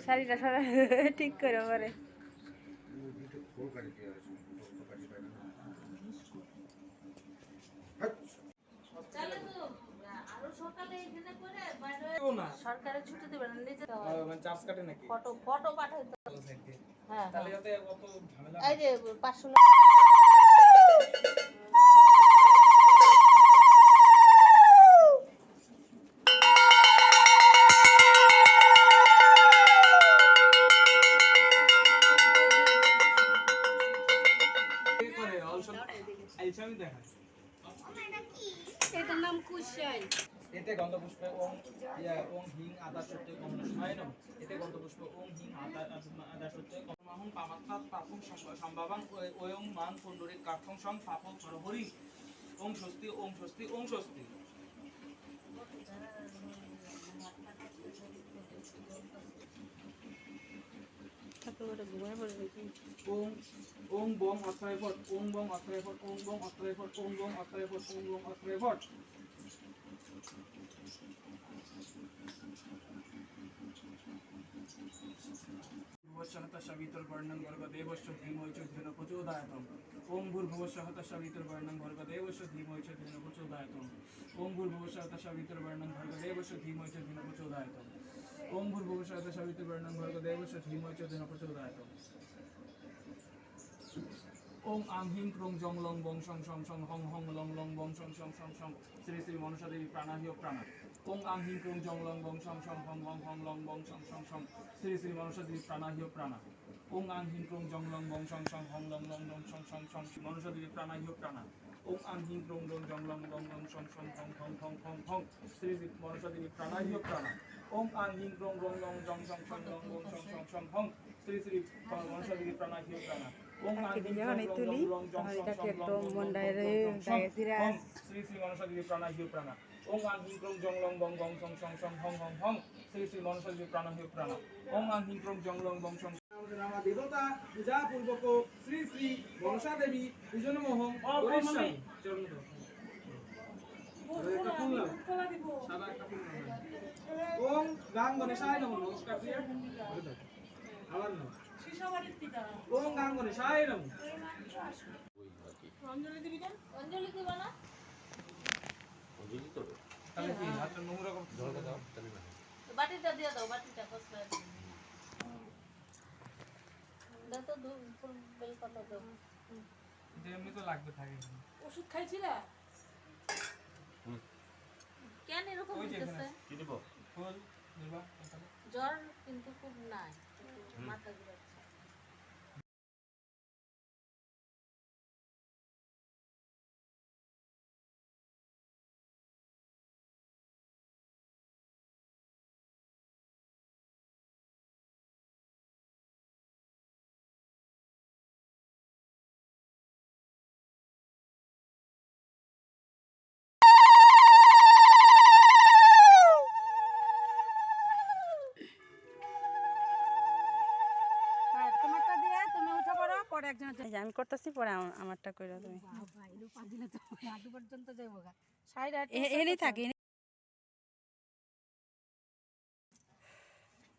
শাড়িটা সারা ঠিক করে পারে সরকারের ছুটি দেবে না নিজে চার্জ কাটে নাকি ফটো ফটো পাঠাইতে হ্যাঁ তাহলে যাতে কত ঝামেলা এই যে 500 এটার নাম কুশাই এতে গন্ধপুষ্প ওং হিং আদা সত্য গন্ধ শয়নম এতে গন্ধপুষ্প ওং হিং আদা সত্য কর্মহং পামাত্তাৎ পাপং সম্ভাবং ওয়ং মান পুণ্ডরিক কার্থং সং পাপং হরি ওং স্বস্তি ওং স্বস্তি ওং স্বস্তি ওং ওং বং অত্রয় ফট ওং বং অত্রয় ফট ওং বং অত্রয় ফট ওং বং অত্রয় ফট ওং বং অত্রয় ফট भूर्भुवस्सहतस्सवितुर्वरेण्यं भर्गदेवस्य धीमहि च धियो प्रचोदयात् ओं भूर्भुवस्सहतस्सवितुर्वरेण्यं भर्गदेवस्य धीमहि च धियो प्रचोदयात् ओं भूर्भुवस्सहतस्सवितुर्वरेण्यं भर्गदेवस्य धीमहि च धियो प्रचोदयात् ओं भूर्भुवस्सहतस्सवितुर्वरेण्यं भर्गदेवस्य धीमहि च धियो प्रचोदयात् ओं आं हिं क्रों जं लं बं शं शं शं हं हं लं लं बं शं शं शं शं श्री श्री मनसा देवी प्राणाह्य प्राण ओं आं हिं क्रों जं लं बं शं शं हं हं हं लं बं शं शं शं श्री श्री मनसा देवी प्राणाह्य प्राण ओं आं हिं क्रों जं लं बं शं शं हं लं लं बं शं शं शं मनसा देवी प्राणाह्य प्राण ओं आं हिं क्रों जं लं बं शं शं हं हं हं हं हं श्री श्री मनसा देवी प्राणाह्य प्राण ओं आं हिं क्रों जं शं शं लं बं शं शं शं हं श्री श्री मनसा देवी प्राणाह्य प्राण তুলি এটাকে একদম মন্ডায় শ্রী শ্রী মনসা দেবী প্রাণাহ্য প্রাণ ওং আং হিং ক্রং জং লং বং গং সং সং সং হং হং হং শ্রী শ্রী মনসা দেবী প্রাণাহ্য প্রাণ ওং আং হিং ক্রং জং লং বং সং নামা দেবতা পূজা পূর্বক শ্রী শ্রী মনসা দেবী পূজন মোহং বরিষ্যামি চরণ ওং গাং গণেশায় নমঃ নমস্কার প্রিয় আবার না ওং গাং গণেশায় নমঃ অঞ্জলি দিবি কেন অঞ্জলি দিবা না অঞ্জলি তো তাহলে কি হাতে নোংরা করে জলটা দাও তাহলে না বাটিটা দিয়ে দাও বাটিটা কষ্ট দাও তো ফুল বেল পাতা দাও এমনি তো লাগবে থাকে ওষুধ খাইছিলা কেন এরকম হচ্ছে কি দেব ফুল দিবা জ্বর কিন্তু খুব নাই মাথা ঘুরাচ্ছে আমি করতেছি পরে আমারটা করে তুমি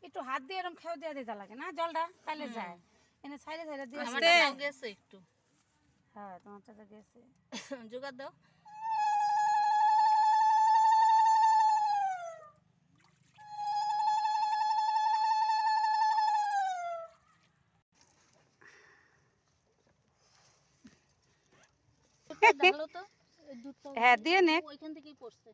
একটু হাত দিয়ে এরকম খেয়ে দিয়ে দিতে লাগে না জলটা তাহলে যায় এনে সাইডে সাইডে দিয়ে গেছে একটু হ্যাঁ তোমারটা তো গেছে জোগাড় দাও হ্যাঁ দিয়ে নে ওইখান থেকেই পড়ছে